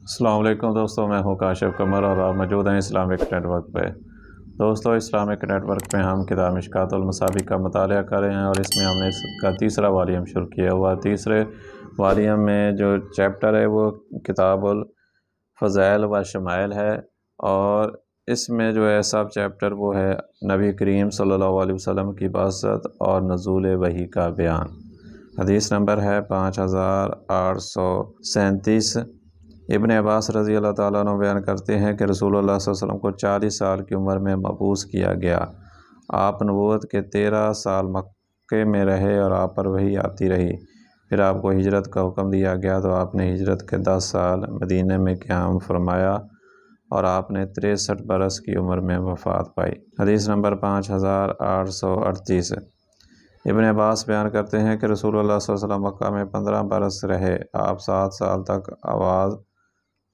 السلام علیکم دوستوں، میں ہوں کاشف قمر اور آپ موجود ہیں اسلامک نیٹ ورک پہ۔ دوستوں، اسلامک نیٹ ورک پہ ہم کتاب مشکوٰۃ المصابیح کا مطالعہ کر رہے ہیں اور اس میں ہم نے اس کا تیسرا والیوم شروع کیا ہوا۔ تیسرے والیوم میں جو چیپٹر ہے وہ کتاب الفضائل و شمائل ہے، اور اس میں جو ہے سب چیپٹر وہ ہے نبی کریم صلی اللہ علیہ وسلم کی بعثت اور نزول وحی کا بیان۔ حدیث نمبر ہے 5837۔ ابن عباس رضی اللہ تعالیٰ عنہ بیان کرتے ہیں کہ رسول اللہ صلی اللہ علیہ وسلم کو 40 سال کی عمر میں مبعوث کیا گیا۔ آپ نبوت کے 13 سال مکے میں رہے اور آپ پر وحی آتی رہی۔ پھر آپ کو ہجرت کا حکم دیا گیا تو آپ نے ہجرت کے 10 سال مدینہ میں قیام فرمایا اور آپ نے 63 برس کی عمر میں وفات پائی۔ حدیث نمبر 5838۔ ابن عباس بیان کرتے ہیں کہ رسول اللہ صلی اللہ علیہ وسلم مکہ میں 15 برس رہے۔ آپ 7 سال تک آواز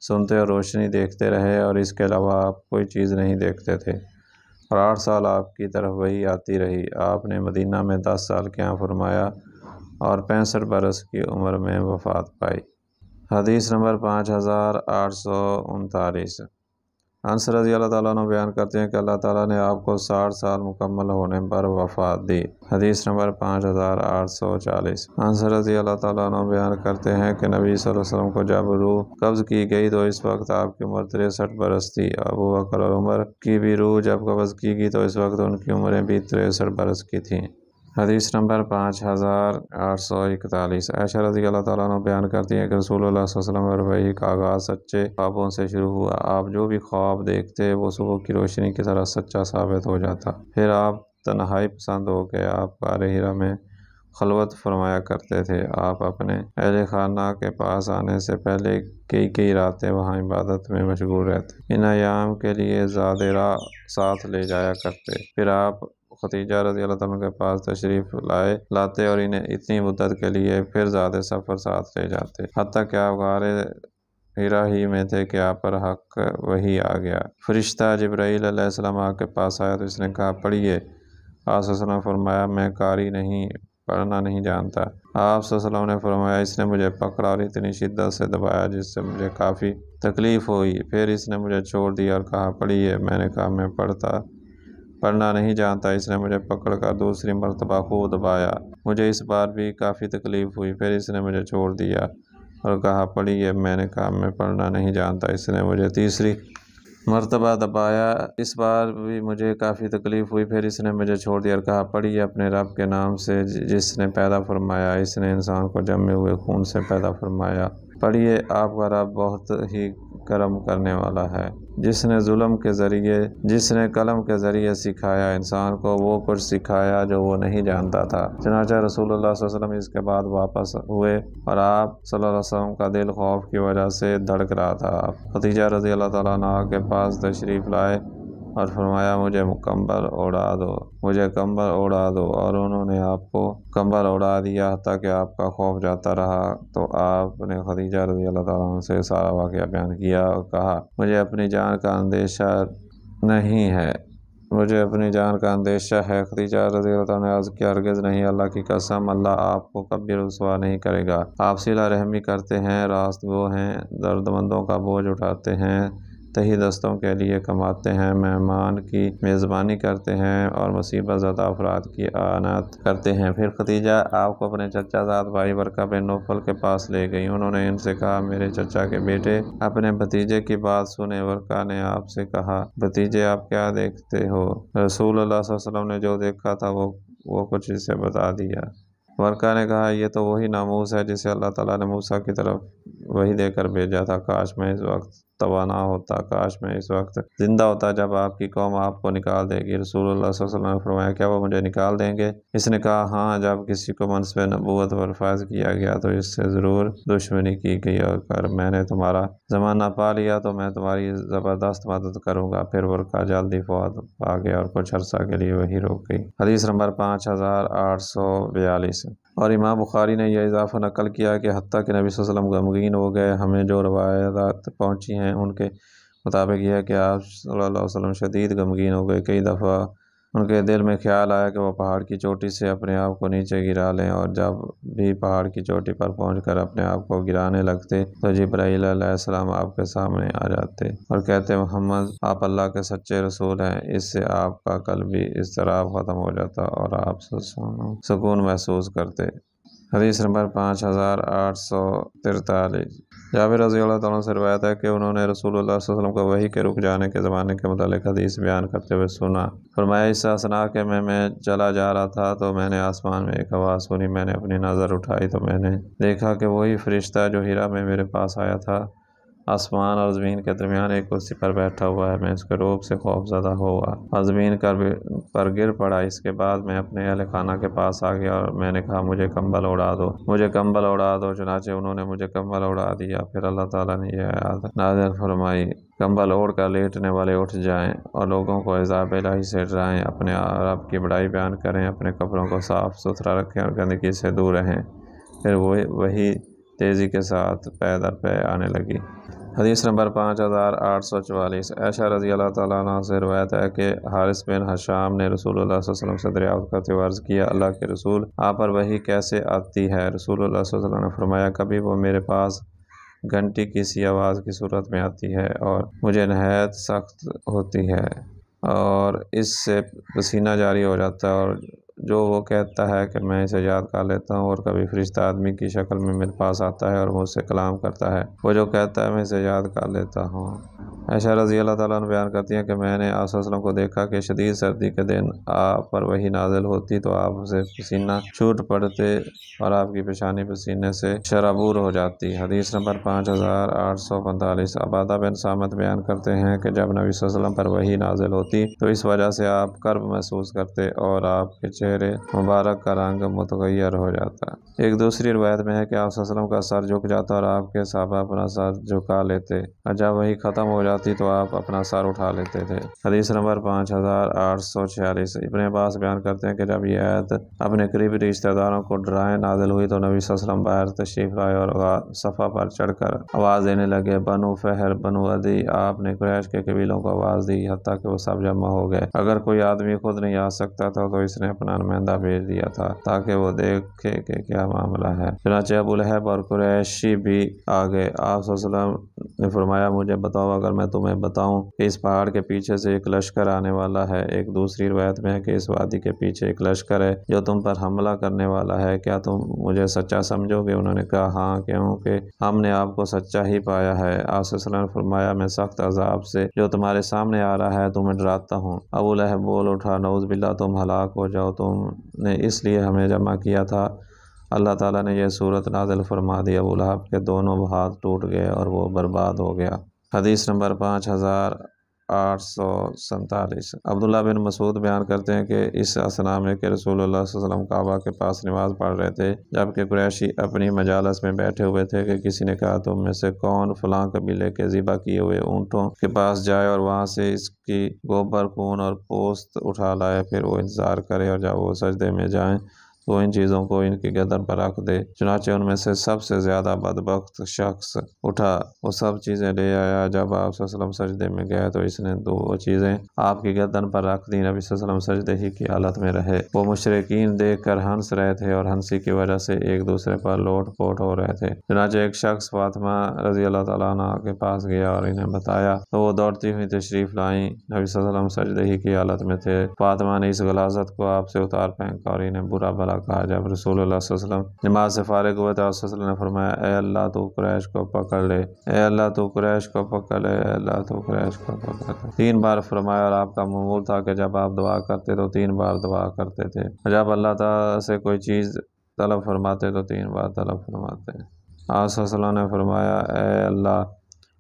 سنتے اور روشنی دیکھتے رہے، اور اس کے علاوہ آپ کوئی چیز نہیں دیکھتے تھے، اور 8 سال آپ کی طرف وحی آتی رہی۔ آپ نے مدینہ میں 10 سال قیام فرمایا اور 65 برس کی عمر میں وفات پائی۔ حدیث نمبر 5839۔ انس رضی اللہ تعالیٰ عنہ بیان کرتے ہیں کہ اللہ تعالیٰ نے آپ کو 60 سال مکمل ہونے پر وفات دی۔ حدیث نمبر 5840۔ انس رضی اللہ تعالیٰ عنہ بیان کرتے ہیں کہ نبی صلی اللہ علیہ وسلم کو جب روح قبض کی گئی تو اس وقت آپ کی عمر 63 برس تھی۔ ابو بکر اور عمر کی بھی روح جب قبض کی گئی تو اس وقت ان کی عمریں بھی 63 برس کی تھیں۔ حدیث نمبر 5841۔ عائشہ رضی اللہ تعالیٰ عنہ بیان کرتی ہیں کہ رسول اللہ صلی اللہ علیہ وسلم اور وحی کا آغاز سچے خوابوں سے شروع ہوا۔ آپ جو بھی خواب دیکھتے وہ صبح کی روشنی کی طرح سچا ثابت ہو جاتا۔ پھر آپ تنہائی پسند ہو کے آپ غار حرا میں خلوت فرمایا کرتے تھے۔ آپ اپنے اہل خانہ کے پاس آنے سے پہلے کئی راتیں وہاں عبادت میں مشغول رہتے۔ ان ایام کے لیے زاد راہ ساتھ لے جایا کرتے۔ پھر آپ ختیجہ رضی اللہ تعالیٰ کے پاس تشریف لاتے اور انہیں اتنی مدت کے لیے پھر زیادہ سفر ساتھ لے جاتے، حتیٰ کہ آپ غار حرا ہی میں تھے کہ آپ پر حق وحی آ گیا۔ فرشتہ جبرائیل علیہ السلام آپ کے پاس آیا تو اس نے کہا پڑھیے۔ آپ صلی اللہ علیہ وسلم نے فرمایا میں قاری نہیں، پڑھنا نہیں جانتا۔ آپ صلی اللہ علیہ وسلم نے فرمایا اس نے مجھے پکڑا اور اتنی شدت سے دبایا جس سے مجھے کافی تکلیف ہوئی۔ پھر اس نے مجھے چھوڑ دیا اور کہا پڑھیے۔ میں نے کہا میں پڑھنا نہیں جانتا۔ اس نے مجھے پکڑ کر دوسری مرتبہ خوب دبایا، مجھے اس بار بھی کافی تکلیف ہوئی۔ پھر اس نے مجھے چھوڑ دیا اور کہا پڑھیے۔ میں نے کہا میں پڑھنا نہیں جانتا۔ اس نے مجھے تیسری مرتبہ دبایا، اس بار بھی مجھے کافی تکلیف ہوئی۔ پھر اس نے مجھے چھوڑ دیا اور کہا پڑھیے اپنے رب کے نام سے جس نے پیدا فرمایا، اس نے انسان کو جمے ہوئے خون سے پیدا فرمایا۔ پڑھیے آپ کا رب بہت ہی کرم کرنے والا ہے، جس نے قلم کے ذریعے سکھایا انسان کو وہ کچھ سکھایا جو وہ نہیں جانتا تھا۔ چنانچہ رسول اللہ صلی اللہ علیہ وسلم اس کے بعد واپس ہوئے اور آپ صلی اللہ علیہ وسلم کا دل خوف کی وجہ سے دھڑک رہا تھا۔ ختیجہ رضی اللہ تعالیٰ عنہ کے پاس تشریف لائے اور فرمایا مجھے کمبل اوڑھا دو، اور انہوں نے آپ کو کمبل اوڑھا دیا حتیٰ کہ آپ کا خوف جاتا رہا۔ تو آپ نے خدیجہ رضی اللہ تعالیٰ عنہ سے سارا واقعہ بیان کیا اور کہا مجھے اپنی جان کا اندیشہ ہے۔ خدیجہ رضی اللہ تعالیٰ نے عرض کیا ہرگز نہیں، اللہ کی قسم اللہ آپ کو کبھی رسوا نہیں کرے گا۔ آپ صلہ رحمی کرتے ہیں، راست گو ہیں، درد مندوں کا بوجھ اٹھاتے ہیں، تہی دستوں کے لیے کماتے ہیں، مہمان کی میزبانی کرتے ہیں اور مصیبت زدہ افراد کی اعانت کرتے ہیں۔ پھر خدیجہ آپ کو اپنے چچا زاد بھائی ورقہ بن نوفل کے پاس لے گئی۔ انہوں نے ان سے کہا میرے چچا کے بیٹے اپنے بھتیجے کی بات سنیں۔ ورقہ نے آپ سے کہا بھتیجے آپ کیا دیکھتے ہو؟ رسول اللہ صلی اللہ علیہ وسلم نے جو دیکھا تھا وہ کچھ اسے بتا دیا۔ ورقہ نے کہا یہ تو وہی ناموس ہے جسے اللہ تعالیٰ نے موسیٰ کی طرف وحی دے کر بھیجا تھا۔ کاش میں اس وقت توانا ہوتا، کاش میں اس وقت زندہ ہوتا جب آپ کی قوم آپ کو نکال دے گی۔ رسول اللہ صلی اللہ علیہ وسلم نے فرمایا کیا وہ مجھے نکال دیں گے؟ اس نے کہا ہاں، جب کسی کو منصب نبوت پر فائز کیا گیا تو اس سے ضرور دشمنی کی گئی، اور اگر میں نے تمہارا زمانہ پا لیا تو میں تمہاری زبردست مدد کروں گا۔ پھر ورقہ جلدی فوت پا گیا اور کچھ عرصہ کے لیے وحی رک گئی۔ حدیث نمبر 5842۔ اور امام بخاری نے یہ اضافہ نقل کیا کہ حتیٰ کہ نبی صلی اللہ علیہ وسلم غمگین ہو گئے۔ ہمیں جو روایات پہنچی ہیں ان کے مطابق یہ ہے کہ آپ صلی اللہ علیہ وسلم شدید غمگین ہو گئے۔ کئی دفعہ ان کے دل میں خیال آیا کہ وہ پہاڑ کی چوٹی سے اپنے آپ کو نیچے گرا لیں، اور جب بھی پہاڑ کی چوٹی پر پہنچ کر اپنے آپ کو گرانے لگتے تو جبرائیل علیہ السلام آپ کے سامنے آ جاتے اور کہتے محمد آپ اللہ کے سچے رسول ہیں۔ اس سے آپ کا قلبی اضطراب ختم ہو جاتا اور آپ سکون محسوس کرتے۔ حدیث نمبر 5843۔ جابر رضی اللہ تعالیٰ سے روایت ہے کہ انہوں نے رسول اللہ صلی اللہ علیہ وسلم کو وحی کے رک جانے کے زمانے کے متعلق حدیث بیان کرتے ہوئے سنا۔ فرمایا اس اثناء کہ میں چلا جا رہا تھا تو میں نے آسمان میں ایک آواز سنی۔ میں نے اپنی نظر اٹھائی تو میں نے دیکھا کہ وہی فرشتہ جو ہیرا میں میرے پاس آیا تھا آسمان اور زمین کے درمیان ایک کرسی پر بیٹھا ہوا ہے۔ میں اس کے روب سے خوف زدہ ہوا اور زمین پر گر پڑا۔ اس کے بعد میں اپنے اہل خانہ کے پاس آ گیا اور میں نے کہا مجھے کمبل اڑا دو، مجھے کمبل اڑا دو۔ چنانچہ انہوں نے مجھے کمبل اڑا دیا۔ پھر اللہ تعالیٰ نے یہ آیت نازل فرمائی، کمبل اوڑھ کر لیٹنے والے اٹھ جائیں اور لوگوں کو عذاب الہی سے ڈرائیں، اپنے رب کی بڑائی بیان کریں، اپنے کپڑوں کو صاف ستھرا رکھیں اور گندگی سے دور رہیں۔ پھر وہی تیزی کے ساتھ پے در پے آنے لگی۔ حدیث نمبر 5844۔ عائشہ رضی اللہ تعالیٰ عنہ سے روایت ہے کہ حارث بن حشام نے رسول اللہ صلی اللہ علیہ وسلم سے دریافت کرتے ہوئے عرض کیا، اللہ کے رسول آپ پر وحی کیسے آتی ہے؟ رسول اللہ صلی اللہ علیہ وسلم نے فرمایا، کبھی وہ میرے پاس گھنٹی کی سی آواز کی صورت میں آتی ہے اور مجھے نہایت سخت ہوتی ہے اور اس سے پسینہ جاری ہو جاتا ہے، اور جو وہ کہتا ہے کہ میں اسے یاد کر لیتا ہوں، اور کبھی فرشتہ آدمی کی شکل میں میرے پاس آتا ہے اور مجھ سے کلام کرتا ہے، وہ جو کہتا ہے میں اسے یاد کر لیتا ہوں۔ عائشہ رضی اللہ تعالیٰ عنہ بیان کرتی ہیں کہ میں نے آپ صلی اللہ علیہ وسلم کو دیکھا کہ شدید سردی کے دن آپ پر وحی نازل ہوتی تو آپ سے پسینہ چھوٹ پڑتے اور آپ کی پیشانی پسینے سے شرابور ہو جاتی۔ حدیث نمبر 5845۔ عبادہ بن صامت بیان کرتے ہیں کہ جب نبی صلی اللہ علیہ وسلم پر وحی نازل ہوتی تو اس وجہ سے آپ کرب محسوس کرتے اور آپ کے چہرے مبارک کا رنگ متغیر ہو جاتا۔ ایک دوسری روایت میں ہے کہ آپ صلی اللہ علیہ وسلم کا سر جھک جاتا اور آپ کے صحابہ اپنا سر جھکا لیتے، اور جب وحی ختم ہو جاتی تو آپ اپنا سر اٹھا لیتے تھے۔ حدیث نمبر 5846۔ ابن عباس بیان کرتے ہیں کہ جب یہ آیت اپنے قریبی رشتہ داروں کو ڈرائیں نازل ہوئی تو نبی صلی اللہ علیہ وسلم باہر تشریف لائے اور صفا پر چڑھ کر آواز دینے لگے، بنو فہر، بنو عدی۔ آپ نے قریش کے قبیلوں کو آواز دی حتیٰ کہ وہ سب جمع ہو گئے۔ اگر کوئی آدمی خود نہیں آ سکتا تھا تو اس نے اپنا نمائندہ بھیج دیا تھا تاکہ وہ دیکھے کہ کیا معاملہ ہے۔ چنانچہ ابو لہب اور قریشی بھی آ گئے۔ آپ صلی اللہ علیہ وسلم نے فرمایا، مجھے بتاؤ اگر میں تمہیں بتاؤں کہ اس پہاڑ کے پیچھے سے ایک لشکر آنے والا ہے۔ ایک دوسری روایت میں ہے کہ اس وادی کے پیچھے ایک لشکر ہے جو تم پر حملہ کرنے والا ہے، کیا تم مجھے سچا سمجھو گے؟ انہوں نے کہا ہاں، کیونکہ ہم نے آپ کو سچا ہی پایا ہے۔ آپ صلی اللہ علیہ وسلم نے فرمایا، میں سخت عذاب سے جو تمہارے سامنے آ رہا ہے تمہیں ڈراتا ہوں۔ ابو لہب بول اٹھا، نعوذ باللہ، تم ہلاک ہو جاؤ، تم نے اس لیے ہمیں جمع کیا تھا۔ اللہ تعالیٰ نے یہ صورت نازل فرما دی، ابو لہب کے دونوں ہاتھ ٹوٹ گئے اور وہ برباد ہو گیا۔ حدیث نمبر 5847۔ عبداللہ بن مسعود بیان کرتے ہیں کہ اس اثناء میں کہ رسول اللہ صلی اللہ علیہ وسلم کعبہ کے پاس نماز پڑھ رہے تھے، جبکہ قریشی اپنی مجالس میں بیٹھے ہوئے تھے کہ کسی نے کہا، تم میں سے کون فلاں قبیلے کے ذبح کیے ہوئے اونٹوں کے پاس جائے اور وہاں سے اس کی گوبر، خون اور پوست اٹھا لائے، پھر وہ انتظار کرے اور جب وہ سجدے میں جائیں تو ان چیزوں کو ان کی گردن پر رکھ دے۔ چنانچہ ان میں سے سب سے زیادہ بدبخت شخص اٹھا، وہ سب چیزیں لے آیا۔ جب آپ صلی اللہ علیہ وسلم سجدے میں گئے تو اس نے وہ چیزیں آپ کی گردن پر رکھ دیں۔ نبی صلی اللہ علیہ وسلم سجدے ہی کی حالت میں رہے۔ وہ مشرکین دیکھ کر ہنس رہے تھے اور ہنسی کی وجہ سے ایک دوسرے پر لوٹ پوٹ ہو رہے تھے۔ چنانچہ ایک شخص فاطمہ رضی اللہ تعالیٰ عنہ کے پاس گیا اور انہیں بتایا تو وہ دوڑتی ہوئی تشریف لائیں۔ نبی صلی اللہ علیہ وسلم سجدے ہی کی حالت میں تھے۔ فاطمہ نے اس غلاظت کو آپ سے اتار پھینکا اور انہیں برا بھلا کہا۔ جب رسول اللہ صلی اللہ علیہ وسلم نماز سے فارغ ہوئے تو آپ صلی اللہ علیہ وسلم نے فرمایا، اے اللہ تو قریش کو پکڑ لے، اے اللہ تو قریش کو پکڑ لے، اے اللہ تو قریش کو پکڑ لے۔ 3 بار فرمایا، اور آپ کا معمول تھا کہ جب آپ دعا کرتے تو 3 بار دعا کرتے تھے، اور جب اللہ تعالیٰ سے کوئی چیز طلب فرماتے تو 3 بار طلب فرماتے۔ آپ صلی اللہ علیہ وسلم نے فرمایا، اے اللہ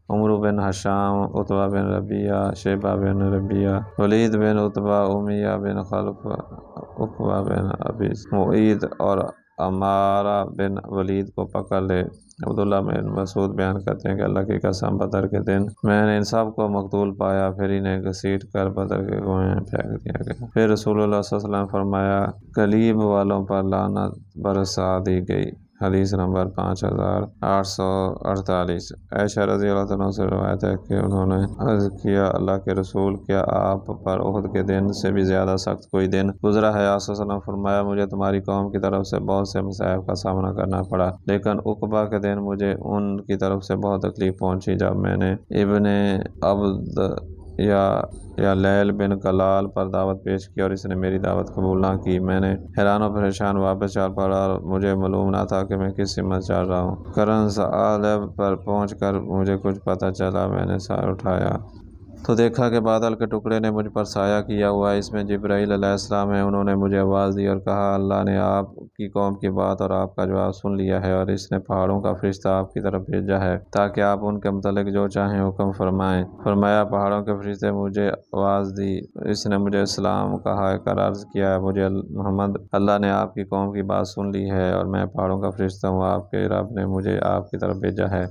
عمرو بن حشام، عتبہ بن ربیعہ، شیبہ بن ربیعہ، ولید بن عتبہ، امیہ بن خلف، عقبہ بن ابی معیط اور عمارہ بن ولید کو پکڑ لے۔ عبداللہ بن مسعود بیان کرتے ہیں کہ اللہ کی قسم، بدر کے دن میں نے ان سب کو مقتول پایا، پھر انہیں گھسیٹ کر بدر کے کنویں میں پھینک دیا گیا۔ پھر رسول اللہ صلی اللہ علیہ وسلم نے فرمایا، کلیب والوں پر لعنت برسا دی گئی۔ حدیث نمبر 5848۔ عائشہ رضی اللہ عنہ سے روایت ہے کہ انہوں نے عرض کیا اللہ کے رسول کیا آپ پر احد کے دن سے بھی زیادہ سخت کوئی دن گزرا ہے؟ آپ صلی اللہ علیہ وسلم فرمایا مجھے تمہاری قوم کی طرف سے بہت سے مصائب کا سامنا کرنا پڑا، لیکن عقبہ کے دن مجھے ان کی طرف سے بہت تکلیف پہنچی جب میں نے ابن عبد یا لیل بن کلال پر دعوت پیش کی اور اس نے میری دعوت قبول نہ کی۔ میں نے حیران و پریشان واپس چل پڑا اور مجھے معلوم نہ تھا کہ میں کس سمت چل رہا ہوں۔ قرن ثعالب پر پہنچ کر مجھے کچھ پتہ چلا۔ میں نے سر اٹھایا تو دیکھا کہ بادل کے ٹکڑے نے مجھ پر سایہ کیا ہوا ہے، اس میں جبرائیل علیہ السلام ہے۔ انہوں نے مجھے آواز دی اور کہا اللہ نے آپ کی قوم کی بات اور آپ کا جواب سن لیا ہے اور اس نے پہاڑوں کا فرشتہ آپ کی طرف بھیجا ہے تاکہ آپ ان کے متعلق جو چاہیں حکم فرمائیں۔ فرمایا پہاڑوں کے فرشتے مجھے آواز دی، اس نے مجھے سلام کہا کر عرض کیا مجھے محمد اللہ نے آپ کی قوم کی بات سن لی ہے اور میں پہاڑوں کا فرشتہ ہوں، آپ کے رب نے مجھے آپ کی طرف بھیجا ہے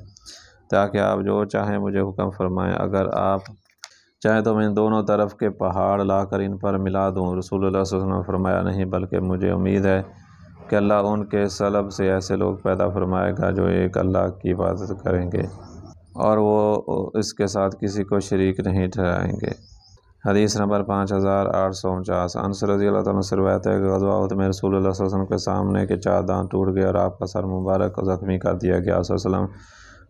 تاکہ آپ جو چاہیں مجھے حکم فرمائیں، اگر آپ چاہے تو میں دونوں طرف کے پہاڑ لا کر ان پر ملا دوں۔ رسول اللہ صلی اللہ علیہ وسلم نے فرمایا نہیں، بلکہ مجھے امید ہے کہ اللہ ان کے سلب سے ایسے لوگ پیدا فرمائے گا جو ایک اللہ کی عبادت کریں گے اور وہ اس کے ساتھ کسی کو شریک نہیں ٹھہرائیں گے۔ حدیث نمبر 5849۔ انس رضی اللہ عنہ سے روایت ہے کہ غزوہ احد میں رسول اللہ صلی اللہ علیہ وسلم کے سامنے کے 4 دانت ٹوٹ گئے اور آپ کا سر مبارک زخمی کر دیا گیا۔ آپ صلی اللہ علیہ وسلم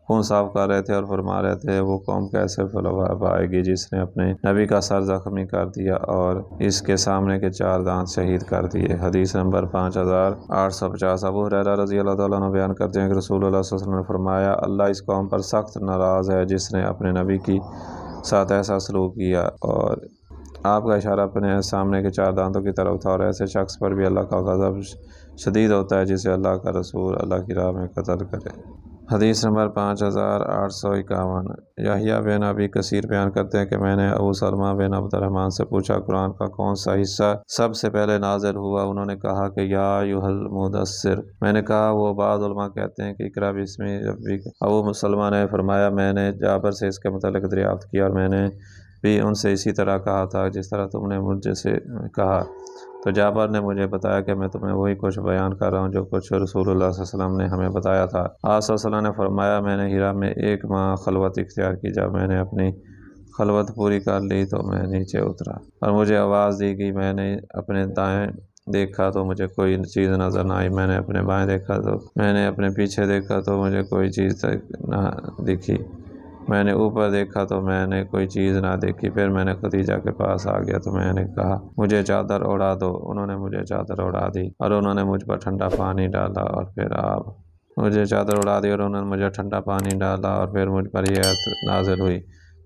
خون صاف کر رہے تھے اور فرما رہے تھے وہ قوم کیسے فلاح پائے گی جس نے اپنے نبی کا سر زخمی کر دیا اور اس کے سامنے کے 4 دانت شہید کر دیے۔ حدیث نمبر 5850۔ ابو ہریرہ رضی اللہ تعالیٰ عنہ بیان کرتے ہیں کہ رسول اللہ صلی اللہ علیہ وسلم نے فرمایا اللہ اس قوم پر سخت ناراض ہے جس نے اپنے نبی کی ساتھ ایسا سلوک کیا، اور آپ کا اشارہ اپنے سامنے کے 4 دانتوں کی طرف تھا، اور ایسے شخص پر بھی اللہ کا غضب شدید ہوتا ہے جسے اللہ کا رسول اللہ کی راہ میں قتل کرے۔ حدیث نمبر 5851۔ یحییٰ بن ابی کثیر بیان کرتے ہیں کہ میں نے ابو سلمہ بن عبد الرحمن سے پوچھا قرآن کا کون سا حصہ سب سے پہلے نازل ہوا؟ انہوں نے کہا کہ یا ایھا المدثر۔ میں نے کہا وہ بعض علماء کہتے ہیں کہ اقرأ باسم ربک۔ ابو سلمہ نے فرمایا میں نے جابر سے اس کے متعلق دریافت کیا اور میں نے بھی ان سے اسی طرح کہا تھا جس طرح تم نے مجھ سے کہا، تو جابر نے مجھے بتایا کہ میں تمہیں وہی کچھ بیان کر رہا ہوں جو کچھ رسول اللہ صلی اللہ علیہ وسلم نے ہمیں بتایا تھا۔ آپ صلی اللہ علیہ وسلم نے فرمایا میں نے ہیرا میں 1 ماہ خلوت اختیار کی، جب میں نے اپنی خلوت پوری کر لی تو میں نیچے اترا اور مجھے آواز دی گئی، میں نے اپنے دائیں دیکھا تو مجھے کوئی چیز نظر نہ آئی، میں نے اپنے بائیں دیکھا تو میں نے اپنے پیچھے دیکھا تو مجھے کوئی چیز نہ دکھی، میں نے اوپر دیکھا تو میں نے کوئی چیز نہ دیکھی، پھر میں نے خدیجہ کے پاس آ گیا تو میں نے کہا مجھے چادر اڑا دو، انہوں نے مجھے چادر اڑا دی اور انہوں نے مجھ پر ٹھنڈا پانی ڈالا اور پھر مجھے چادر اڑا دی اور انہوں نے مجھے ٹھنڈا پانی ڈالا اور پھر مجھ پر یہ آیت نازل ہوئی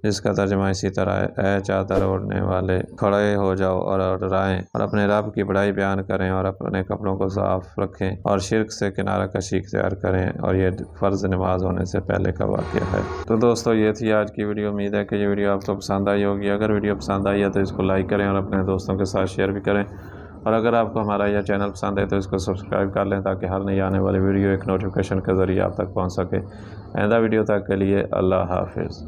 جس کا ترجمہ اسی طرح ہے اے چادر اوڑھنے والے کھڑے ہو جاؤ اور ڈرائیں اور اپنے رب کی بڑائی بیان کریں اور اپنے کپڑوں کو صاف رکھیں اور شرک سے کنارہ کشی اختیار کریں، اور یہ فرض نماز ہونے سے پہلے کا واقعہ ہے۔ تو دوستو یہ تھی آج کی ویڈیو، امید ہے کہ یہ ویڈیو آپ کو پسند آئی ہوگی۔ اگر ویڈیو پسند آئی ہے تو اس کو لائک کریں اور اپنے دوستوں کے ساتھ شیئر بھی کریں، اور اگر آپ کو ہمارا یہ چینل پسند ہے تو اس کو سبسکرائب کر لیں تاکہ ہر نئی آنے والی ویڈیو ایک نوٹیفیکیشن کے ذریعے آپ تک پہنچ سکے۔ آئندہ ویڈیو تک کے لیے اللہ حافظ۔